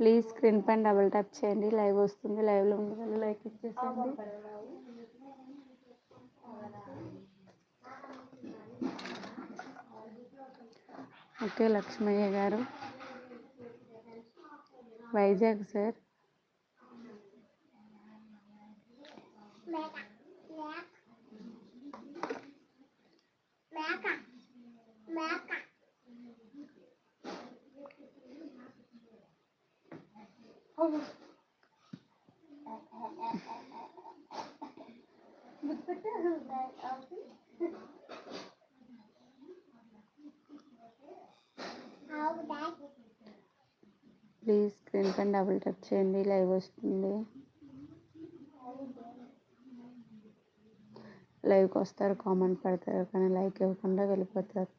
Please screen పైన double tap చేయండి, live వస్తుంది. లైవ్లో ఉండగానే లైక్ ఇచ్చేసేయండి. ఓకే, లక్ష్మయ్య గారు వైజాగ్ సార్. ప్లీజ్ స్క్రీన్ పైన డబుల్ టచ్ చేయండి, లైవ్ వస్తుంది. లైవ్కి వస్తారు, కామెంట్ పెడతారు, కానీ లైక్ ఇవ్వకుండా వెళ్ళిపోతారు.